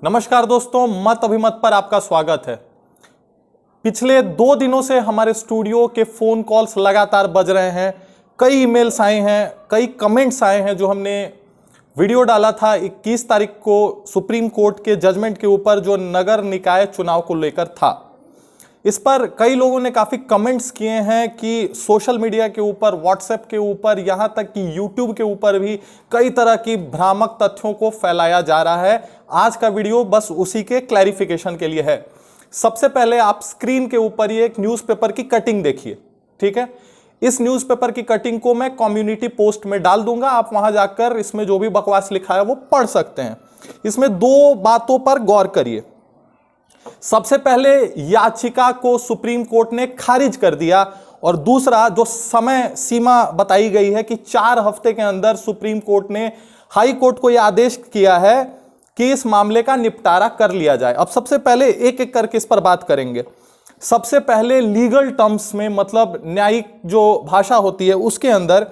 नमस्कार दोस्तों, मत अभिमत पर आपका स्वागत है। पिछले 2 दिनों से हमारे स्टूडियो के फोन कॉल्स लगातार बज रहे हैं। कई ईमेल्स आए हैं, कई कमेंट्स आए हैं। जो हमने वीडियो डाला था 21 तारीख को सुप्रीम कोर्ट के जजमेंट के ऊपर जो नगर निकाय चुनाव को लेकर था, इस पर कई लोगों ने काफ़ी कमेंट्स किए हैं कि सोशल मीडिया के ऊपर, व्हाट्सएप के ऊपर, यहाँ तक कि यूट्यूब के ऊपर भी कई तरह की भ्रामक तथ्यों को फैलाया जा रहा है। आज का वीडियो बस उसी के क्लैरिफिकेशन के लिए है। सबसे पहले आप स्क्रीन के ऊपर ये एक न्यूज़पेपर की कटिंग देखिए, ठीक है। इस न्यूज़पेपर की कटिंग को मैं कम्युनिटी पोस्ट में डाल दूंगा, आप वहां जाकर इसमें जो भी बकवास लिखा है वो पढ़ सकते हैं। इसमें 2 बातों पर गौर करिए। सबसे पहले याचिका को सुप्रीम कोर्ट ने खारिज कर दिया, और दूसरा जो समय सीमा बताई गई है कि 4 हफ्ते के अंदर सुप्रीम कोर्ट ने हाई कोर्ट को यह आदेश किया है कि इस मामले का निपटारा कर लिया जाए। अब सबसे पहले एक एक करके इस पर बात करेंगे। सबसे पहले लीगल टर्म्स में, मतलब न्यायिक जो भाषा होती है उसके अंदर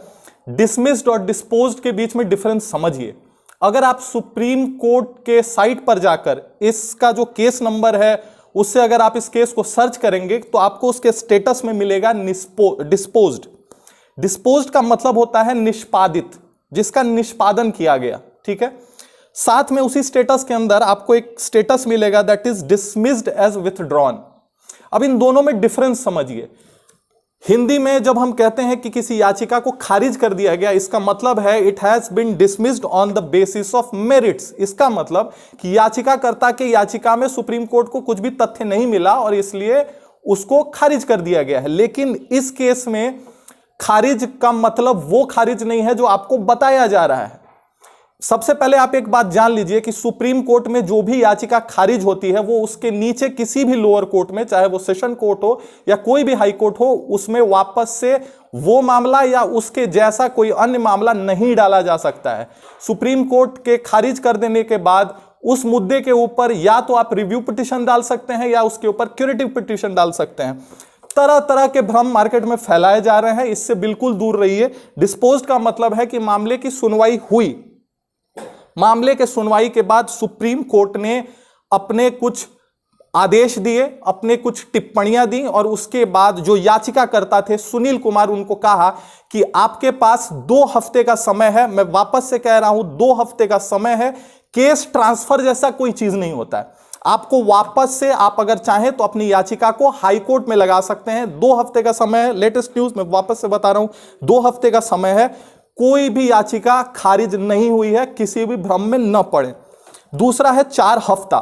डिसमिस्ड और डिस्पोज्ड के बीच में डिफरेंस समझिए। अगर आप सुप्रीम कोर्ट के साइट पर जाकर इसका जो केस नंबर है उससे अगर आप इस केस को सर्च करेंगे तो आपको उसके स्टेटस में मिलेगा डिस्पोज्ड। डिस्पोज्ड का मतलब होता है निष्पादित, जिसका निष्पादन किया गया, ठीक है। साथ में उसी स्टेटस के अंदर आपको एक स्टेटस मिलेगा that is dismissed as withdrawn. अब इन दोनों में डिफरेंस समझिए। हिंदी में जब हम कहते हैं कि किसी याचिका को खारिज कर दिया गया, इसका मतलब है it has been dismissed on the basis of merits. इसका मतलब कि याचिकाकर्ता के याचिका में सुप्रीम कोर्ट को कुछ भी तथ्य नहीं मिला और इसलिए उसको खारिज कर दिया गया है। लेकिन इस केस में खारिज का मतलब वो खारिज नहीं है जो आपको बताया जा रहा है। सबसे पहले आप एक बात जान लीजिए कि सुप्रीम कोर्ट में जो भी याचिका खारिज होती है वो उसके नीचे किसी भी लोअर कोर्ट में, चाहे वो सेशन कोर्ट हो या कोई भी हाई कोर्ट हो, उसमें वापस से वो मामला या उसके जैसा कोई अन्य मामला नहीं डाला जा सकता है। सुप्रीम कोर्ट के खारिज कर देने के बाद उस मुद्दे के ऊपर या तो आप रिव्यू पिटीशन डाल सकते हैं या उसके ऊपर क्यूरेटिव पिटीशन डाल सकते हैं। तरह तरह के भ्रम मार्केट में फैलाए जा रहे हैं, इससे बिल्कुल दूर रहिए। डिस्पोज्ड का मतलब है कि मामले की सुनवाई हुई, मामले के सुनवाई के बाद सुप्रीम कोर्ट ने अपने कुछ आदेश दिए, अपने कुछ टिप्पणियां दी, और उसके बाद जो याचिकाकर्ता थे सुनील कुमार, उनको कहा कि आपके पास 2 हफ्ते का समय है। मैं वापस से कह रहा हूं, 2 हफ्ते का समय है। केस ट्रांसफर जैसा कोई चीज नहीं होता है। आपको वापस से, आप अगर चाहें तो अपनी याचिका को हाई कोर्ट में लगा सकते हैं। 2 हफ्ते का समय है। लेटेस्ट न्यूज में वापस से बता रहा हूं, 2 हफ्ते का समय है। कोई भी याचिका खारिज नहीं हुई है, किसी भी भ्रम में न पड़े। दूसरा है 4 हफ्ता।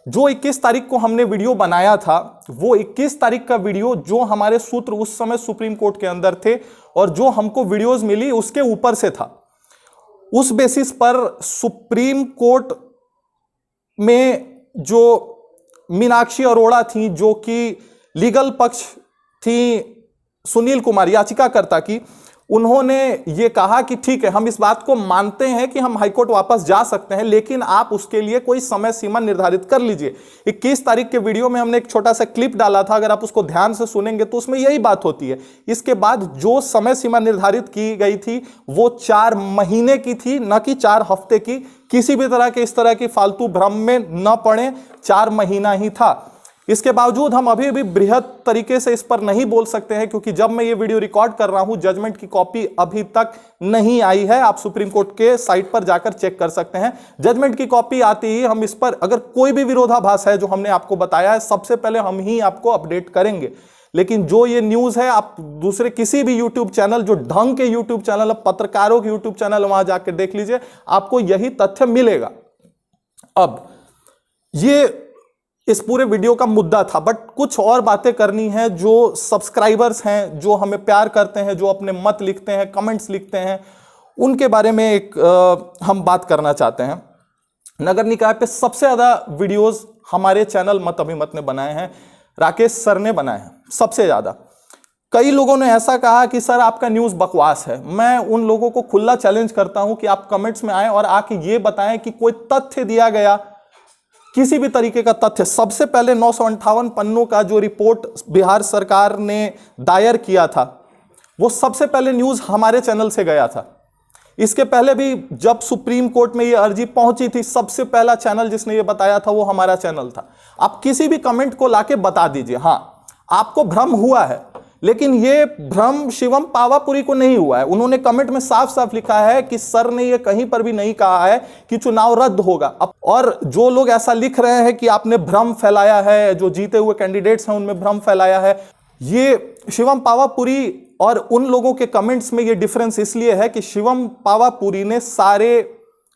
जो 21 तारीख को हमने वीडियो बनाया था, वो 21 तारीख का वीडियो जो हमारे सूत्र उस समय सुप्रीम कोर्ट के अंदर थे और जो हमको वीडियोस मिली उसके ऊपर से था। उस बेसिस पर सुप्रीम कोर्ट में जो मीनाक्षी अरोड़ा थी, जो कि लीगल पक्ष थी सुनील कुमार याचिकाकर्ता की, उन्होंने ये कहा कि ठीक है, हम इस बात को मानते हैं कि हम हाईकोर्ट वापस जा सकते हैं, लेकिन आप उसके लिए कोई समय सीमा निर्धारित कर लीजिए। 21 तारीख के वीडियो में हमने एक छोटा सा क्लिप डाला था, अगर आप उसको ध्यान से सुनेंगे तो उसमें यही बात होती है। इसके बाद जो समय सीमा निर्धारित की गई थी वो 4 महीने की थी, न कि 4 हफ्ते की। किसी भी तरह के इस तरह की फालतू भ्रम में न पड़े, 4 महीना ही था। इसके बावजूद हम अभी भी बृहद तरीके से इस पर नहीं बोल सकते हैं, क्योंकि जब मैं ये वीडियो रिकॉर्ड कर रहा हूं जजमेंट की कॉपी अभी तक नहीं आई है। आप सुप्रीम कोर्ट के साइट पर जाकर चेक कर सकते हैं। जजमेंट की कॉपी आती ही हम इस पर, अगर कोई भी विरोधाभास है जो हमने आपको बताया है, सबसे पहले हम ही आपको अपडेट करेंगे। लेकिन जो ये न्यूज है, आप दूसरे किसी भी यूट्यूब चैनल, जो ढंग के यूट्यूब चैनल, पत्रकारों के यूट्यूब चैनल, वहां जाकर देख लीजिए, आपको यही तथ्य मिलेगा। अब ये इस पूरे वीडियो का मुद्दा था, बट कुछ और बातें करनी है। जो सब्सक्राइबर्स हैं, जो हमें प्यार करते हैं, जो अपने मत लिखते हैं, कमेंट्स लिखते हैं, उनके बारे में एक हम बात करना चाहते हैं। नगर निकाय पे सबसे ज्यादा वीडियोस हमारे चैनल मत अभिमत ने बनाए हैं, राकेश सर ने बनाए हैं सबसे ज्यादा। कई लोगों ने ऐसा कहा कि सर आपका न्यूज बकवास है। मैं उन लोगों को खुला चैलेंज करता हूं कि आप कमेंट्स में आएं और आके ये बताएं कि कोई तथ्य दिया गया, किसी भी तरीके का तथ्य। सबसे पहले 958 पन्नों का जो रिपोर्ट बिहार सरकार ने दायर किया था, वो सबसे पहले न्यूज हमारे चैनल से गया था। इसके पहले भी जब सुप्रीम कोर्ट में ये अर्जी पहुंची थी, सबसे पहला चैनल जिसने ये बताया था वो हमारा चैनल था। आप किसी भी कमेंट को लाके बता दीजिए, हां आपको भ्रम हुआ है, लेकिन ये भ्रम शिवम पावापुरी को नहीं हुआ है। उन्होंने कमेंट में साफ साफ लिखा है कि सर ने ये कहीं पर भी नहीं कहा है कि चुनाव रद्द होगा। और जो लोग ऐसा लिख रहे हैं कि आपने भ्रम फैलाया है, जो जीते हुए कैंडिडेट्स हैं उनमें भ्रम फैलाया है, ये शिवम पावापुरी और उन लोगों के कमेंट्स में ये डिफरेंस इसलिए है कि शिवम पावापुरी ने सारे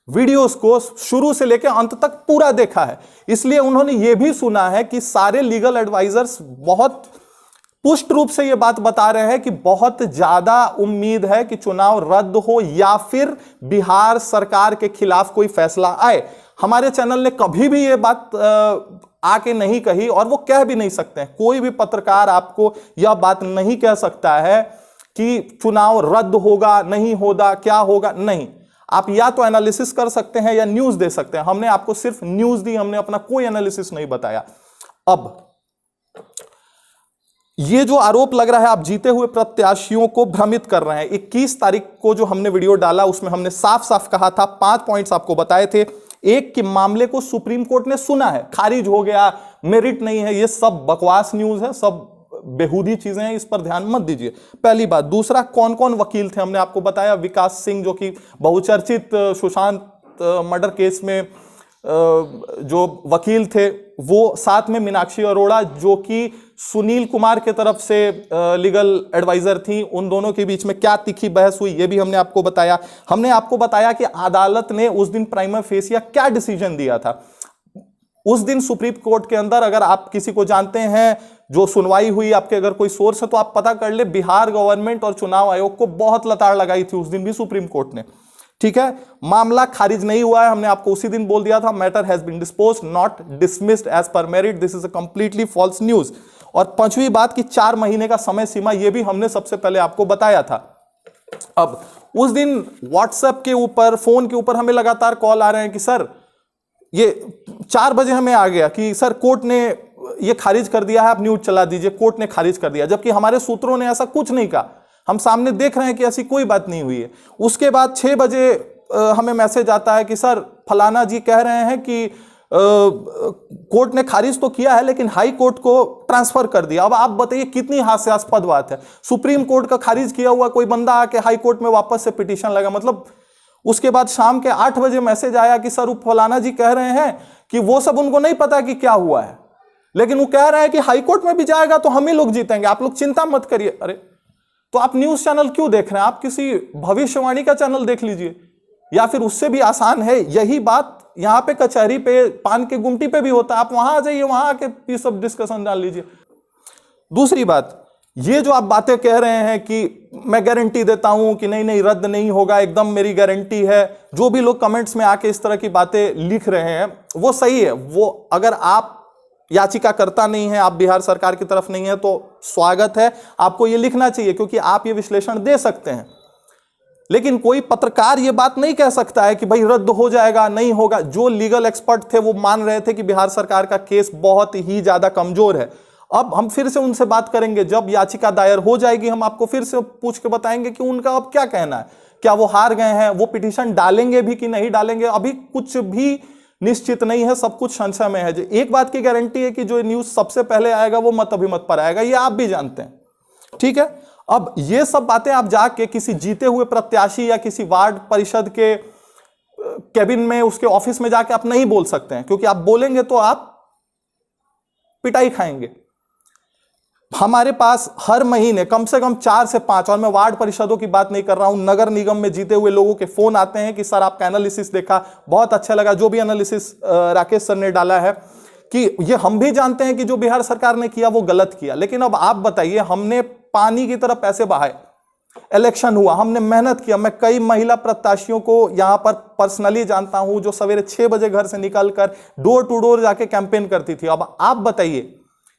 वीडियोस को शुरू से लेकर अंत तक पूरा देखा है, इसलिए उन्होंने ये भी सुना है कि सारे लीगल एडवाइजर्स बहुत पुष्ट रूप से ये बात बता रहे हैं कि बहुत ज्यादा उम्मीद है कि चुनाव रद्द हो या फिर बिहार सरकार के खिलाफ कोई फैसला आए। हमारे चैनल ने कभी भी ये बात आके नहीं कही और वो कह भी नहीं सकते हैं। कोई भी पत्रकार आपको यह बात नहीं कह सकता है कि चुनाव रद्द होगा, नहीं होगा, क्या होगा, नहीं। आप या तो एनालिसिस कर सकते हैं या न्यूज दे सकते हैं। हमने आपको सिर्फ न्यूज दी, हमने अपना कोई एनालिसिस नहीं बताया। अब ये जो आरोप लग रहा है आप जीते हुए प्रत्याशियों को भ्रमित कर रहे हैं, 21 तारीख को जो हमने वीडियो डाला उसमें हमने साफ साफ कहा था, 5 पॉइंट्स आपको बताए थे। एक कि मामले को सुप्रीम कोर्ट ने सुना है, खारिज हो गया, मेरिट नहीं है, ये सब बकवास न्यूज है, सब बेहूदी चीजें हैं, इस पर ध्यान मत दीजिए, पहली बात। दूसरा, कौन कौन वकील थे हमने आपको बताया। विकास सिंह जो कि बहुचर्चित सुशांत मर्डर केस में जो वकील थे वो, साथ में मीनाक्षी अरोड़ा जो कि सुनील कुमार के तरफ से लीगल एडवाइजर थी, उन दोनों के बीच में क्या तीखी बहस हुई ये भी हमने आपको बताया। हमने आपको बताया कि अदालत ने उस दिन प्राइमा फेसिया क्या डिसीजन दिया था। उस दिन सुप्रीम कोर्ट के अंदर, अगर आप किसी को जानते हैं जो सुनवाई हुई, आपके अगर कोई सोर्स है तो आप पता कर ले, बिहार गवर्नमेंट और चुनाव आयोग को बहुत लताड़ लगाई थी उस दिन भी सुप्रीम कोर्ट ने, ठीक है। मामला खारिज नहीं हुआ है, हमने आपको उसी दिन बोल दिया था, matter has been disposed not dismissed as per merit, this is a completely false news. और पांचवी बात कि 4 महीने का समय सीमा, यह भी हमने सबसे पहले आपको बताया था। अब उस दिन व्हाट्सएप के ऊपर, फोन के ऊपर हमें लगातार कॉल आ रहे हैं कि सर, ये 4 बजे हमें आ गया कि सर कोर्ट ने ये खारिज कर दिया है, आप न्यूज चला दीजिए, कोर्ट ने खारिज कर दिया, जबकि हमारे सूत्रों ने ऐसा कुछ नहीं कहा। हम सामने देख रहे हैं कि ऐसी कोई बात नहीं हुई है। उसके बाद 6 बजे हमें मैसेज आता है कि सर फलाना जी कह रहे हैं कि कोर्ट ने खारिज तो किया है लेकिन हाई कोर्ट को ट्रांसफर कर दिया। अब आप बताइए कितनी हास्यास्पद बात है। सुप्रीम कोर्ट का खारिज किया हुआ कोई बंदा आके हाई कोर्ट में वापस से पिटीशन लगा, मतलब। उसके बाद शाम के 8 बजे मैसेज आया कि सर फलाना जी कह रहे हैं कि वो सब उनको नहीं पता कि क्या हुआ है, लेकिन वो कह रहे हैं कि हाई कोर्ट में भी जाएगा तो हम ही लोग जीतेंगे, आप लोग चिंता मत करिए। अरे तो आप न्यूज चैनल क्यों देख रहे हैं? आप किसी भविष्यवाणी का चैनल देख लीजिए, या फिर उससे भी आसान है, यही बात यहां पे कचहरी पे, पान के गुमटी पे भी होता है, आप वहां आ जाइए, वहां आके पीस ऑफ डिस्कशन डाल लीजिए। दूसरी बात, ये जो आप बातें कह रहे हैं कि मैं गारंटी देता हूं कि नहीं नहीं रद्द नहीं होगा, एकदम मेरी गारंटी है, जो भी लोग कमेंट्स में आके इस तरह की बातें लिख रहे हैं वो सही है। वो अगर आप याचिकाकर्ता नहीं है, आप बिहार सरकार की तरफ नहीं है, तो स्वागत है, आपको ये लिखना चाहिए क्योंकि आप ये विश्लेषण दे सकते हैं। लेकिन कोई पत्रकार ये बात नहीं कह सकता है कि भाई रद्द हो जाएगा, नहीं होगा। जो लीगल एक्सपर्ट थे वो मान रहे थे कि बिहार सरकार का केस बहुत ही ज्यादा कमजोर है। अब हम फिर से उनसे बात करेंगे, जब याचिका दायर हो जाएगी हम आपको फिर से पूछ के बताएंगे कि उनका अब क्या कहना है, क्या वो हार गए हैं, वो पिटीशन डालेंगे भी कि नहीं डालेंगे। अभी कुछ भी निश्चित नहीं है, सब कुछ संशय में है। एक बात की गारंटी है कि जो न्यूज सबसे पहले आएगा वो मत अभिमत पर आएगा, ये आप भी जानते हैं, ठीक है। अब ये सब बातें आप जाके किसी जीते हुए प्रत्याशी या किसी वार्ड परिषद के कैबिन में, उसके ऑफिस में जाके आप नहीं बोल सकते हैं, क्योंकि आप बोलेंगे तो आप पिटाई खाएंगे। हमारे पास हर महीने कम से कम 4 से 5, और मैं वार्ड परिषदों की बात नहीं कर रहा हूं, नगर निगम में जीते हुए लोगों के फोन आते हैं कि सर आपका एनालिसिस देखा, बहुत अच्छा लगा। जो भी एनालिसिस राकेश सर ने डाला है कि ये हम भी जानते हैं कि जो बिहार सरकार ने किया वो गलत किया, लेकिन अब आप बताइए, हमने पानी की तरह पैसे बहाए, इलेक्शन हुआ, हमने मेहनत किया। मैं कई महिला प्रत्याशियों को यहां पर पर्सनली जानता हूं जो सवेरे 6 बजे घर से निकलकर डोर टू डोर जाके कैंपेन करती थी। अब आप बताइए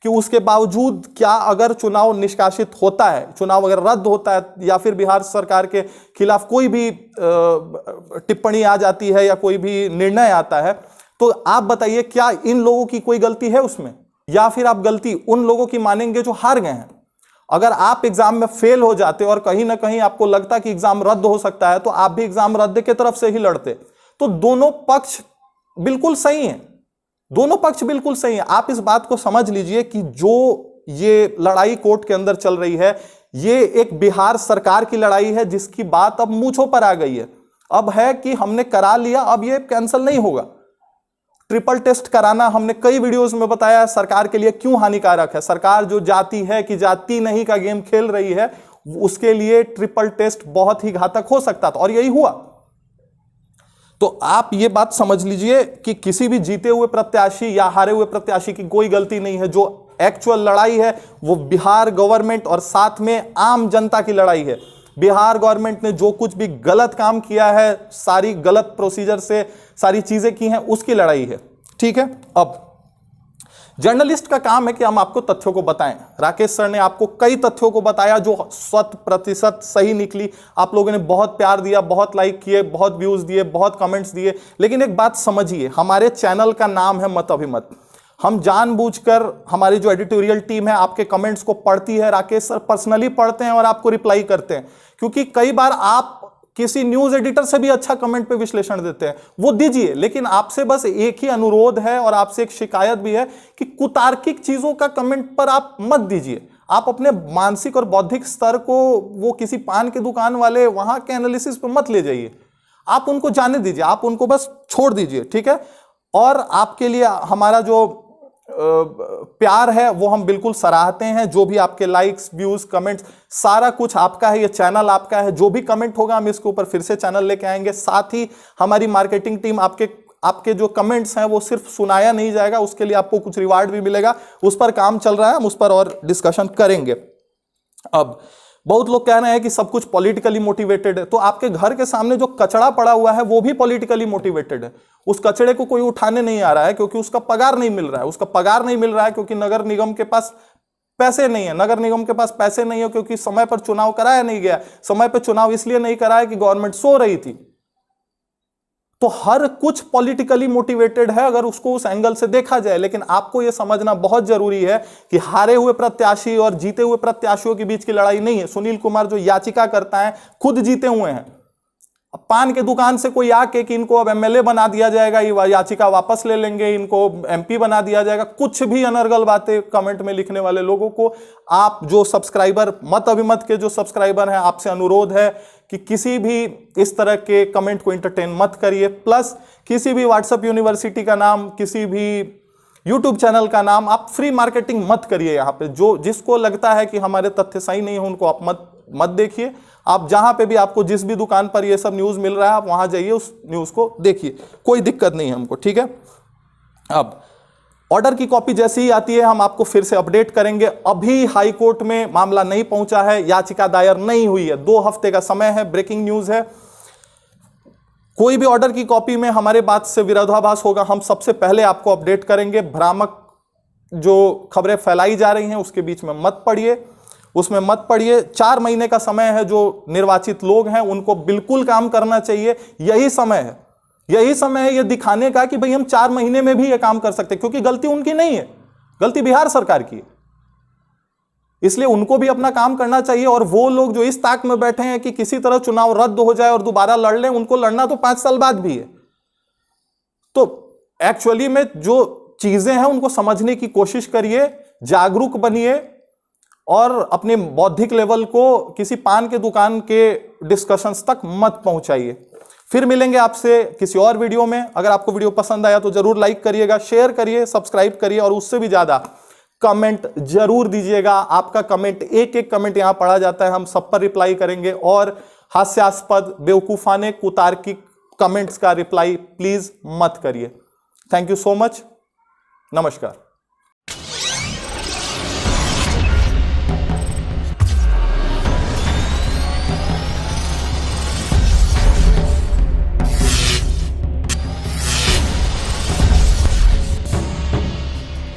कि उसके बावजूद क्या अगर चुनाव निष्कासित होता है, चुनाव अगर रद्द होता है, या फिर बिहार सरकार के खिलाफ कोई भी टिप्पणी आ जाती है या कोई भी निर्णय आता है, तो आप बताइए क्या इन लोगों की कोई गलती है उसमें, या फिर आप गलती उन लोगों की मानेंगे जो हार गए हैं? अगर आप एग्जाम में फेल हो जाते और कहीं ना कहीं आपको लगता कि एग्जाम रद्द हो सकता है, तो आप भी एग्जाम रद्द की तरफ से ही लड़ते। तो दोनों पक्ष बिल्कुल सही हैं, दोनों पक्ष बिल्कुल सही हैं। आप इस बात को समझ लीजिए कि जो ये लड़ाई कोर्ट के अंदर चल रही है, ये एक बिहार सरकार की लड़ाई है, जिसकी बात अब मूंछों पर आ गई है। अब है कि हमने करा लिया, अब ये कैंसिल नहीं होगा। ट्रिपल टेस्ट कराना हमने कई वीडियोस में बताया सरकार के लिए क्यों हानिकारक है। सरकार जो जाति है कि जाति नहीं का गेम खेल रही है, उसके लिए ट्रिपल टेस्ट बहुत ही घातक हो सकता था, और यही हुआ। तो आप ये बात समझ लीजिए कि किसी भी जीते हुए प्रत्याशी या हारे हुए प्रत्याशी की कोई गलती नहीं है। जो एक्चुअल लड़ाई है वो बिहार गवर्नमेंट और साथ में आम जनता की लड़ाई है। बिहार गवर्नमेंट ने जो कुछ भी गलत काम किया है, सारी गलत प्रोसीजर से सारी चीजें की हैं, उसकी लड़ाई है। ठीक है, अब जर्नलिस्ट का काम है कि हम आपको तथ्यों को बताएं। राकेश सर ने आपको कई तथ्यों को बताया जो 100% सही निकली। आप लोगों ने बहुत प्यार दिया, बहुत लाइक किए, बहुत व्यूज दिए, बहुत कमेंट्स दिए। लेकिन एक बात समझिए, हमारे चैनल का नाम है मत अभिमत। हम जानबूझकर, हमारी जो एडिटोरियल टीम है आपके कमेंट्स को पढ़ती है, राकेश सर पर्सनली पढ़ते हैं और आपको रिप्लाई करते हैं, क्योंकि कई बार आप किसी न्यूज एडिटर से भी अच्छा कमेंट पे विश्लेषण देते हैं, वो दीजिए। लेकिन आपसे बस एक ही अनुरोध है और आपसे एक शिकायत भी है कि कुतार्किक चीजों का कमेंट पर आप मत दीजिए। आप अपने मानसिक और बौद्धिक स्तर को वो किसी पान के दुकान वाले वहां के एनालिसिस पर मत ले जाइए। आप उनको जाने दीजिए, आप उनको बस छोड़ दीजिए। ठीक है, और आपके लिए हमारा जो प्यार है वो हम बिल्कुल सराहते हैं। जो भी आपके लाइक्स, व्यूज, कमेंट्स, सारा कुछ आपका है, ये चैनल आपका है। जो भी कमेंट होगा हम इसके ऊपर फिर से चैनल लेके आएंगे। साथ ही हमारी मार्केटिंग टीम आपके जो कमेंट्स हैं वो सिर्फ सुनाया नहीं जाएगा, उसके लिए आपको कुछ रिवार्ड भी मिलेगा। उस पर काम चल रहा है, हम उस पर और डिस्कशन करेंगे। अब बहुत लोग कह रहे हैं कि सब कुछ पॉलिटिकली मोटिवेटेड है, तो आपके घर के सामने जो कचरा पड़ा हुआ है वो भी पॉलिटिकली मोटिवेटेड है। उस कचरे को कोई उठाने नहीं आ रहा है क्योंकि उसका पगार नहीं मिल रहा है। उसका पगार नहीं मिल रहा है क्योंकि नगर निगम के पास पैसे नहीं है। नगर निगम के पास पैसे नहीं है क्योंकि समय पर चुनाव कराया नहीं गया। समय पर चुनाव इसलिए नहीं कराया कि गवर्नमेंट सो रही थी। तो हर कुछ पॉलिटिकली मोटिवेटेड है अगर उसको उस एंगल से देखा जाए। लेकिन आपको यह समझना बहुत जरूरी है कि हारे हुए प्रत्याशी और जीते हुए प्रत्याशियों के बीच की लड़ाई नहीं है। सुनील कुमार जो याचिका करता है खुद जीते हुए हैं। अब पान के दुकान से कोई आके कि इनको अब एमएलए बना दिया जाएगा, ये याचिका वापस ले लेंगे, इनको एमपी बना दिया जाएगा, कुछ भी अनर्गल बातें कमेंट में लिखने वाले लोगों को, आप जो सब्सक्राइबर मत अभिमत के जो सब्सक्राइबर हैं, आपसे अनुरोध है कि किसी भी इस तरह के कमेंट को एंटरटेन मत करिए। प्लस किसी भी व्हाट्सएप यूनिवर्सिटी का नाम, किसी भी यूट्यूब चैनल का नाम आप फ्री मार्केटिंग मत करिए। यहाँ पे जो जिसको लगता है कि हमारे तथ्य सही नहीं है उनको आप मत देखिए। आप जहां पे भी आपको जिस भी दुकान पर ये सब न्यूज मिल रहा है आप वहां जाइए, उस न्यूज को देखिए, कोई दिक्कत नहीं है हमको। ठीक है, अब ऑर्डर की कॉपी जैसे ही आती है हम आपको फिर से अपडेट करेंगे। अभी हाई कोर्ट में मामला नहीं पहुंचा है, याचिका दायर नहीं हुई है, 2 हफ्ते का समय है। ब्रेकिंग न्यूज है, कोई भी ऑर्डर की कॉपी में हमारे बात से विरोधाभास होगा हम सबसे पहले आपको अपडेट करेंगे। भ्रामक जो खबरें फैलाई जा रही हैं उसके बीच में मत पड़िए, उसमें मत पड़िए। 4 महीने का समय है, जो निर्वाचित लोग हैं उनको बिल्कुल काम करना चाहिए। यही समय है, यही समय है ये दिखाने का कि भाई हम 4 महीने में भी ये काम कर सकते हैं, क्योंकि गलती उनकी नहीं है, गलती बिहार सरकार की है। इसलिए उनको भी अपना काम करना चाहिए। और वो लोग जो इस ताक में बैठे हैं कि किसी तरह चुनाव रद्द हो जाए और दोबारा लड़ लें, उनको लड़ना तो 5 साल बाद भी है। तो एक्चुअली में जो चीजें हैं उनको समझने की कोशिश करिए, जागरूक बनिए और अपने बौद्धिक लेवल को किसी पान के दुकान के डिस्कशंस तक मत पहुंचाइए। फिर मिलेंगे आपसे किसी और वीडियो में। अगर आपको वीडियो पसंद आया तो जरूर लाइक करिएगा, शेयर करिए, सब्सक्राइब करिए और उससे भी ज्यादा कमेंट जरूर दीजिएगा। आपका कमेंट, एक एक कमेंट यहां पढ़ा जाता है, हम सब पर रिप्लाई करेंगे। और हास्यास्पद, बेवकूफाने, कुतार्किक कमेंट्स का रिप्लाई प्लीज मत करिए। थैंक यू सो मच, नमस्कार।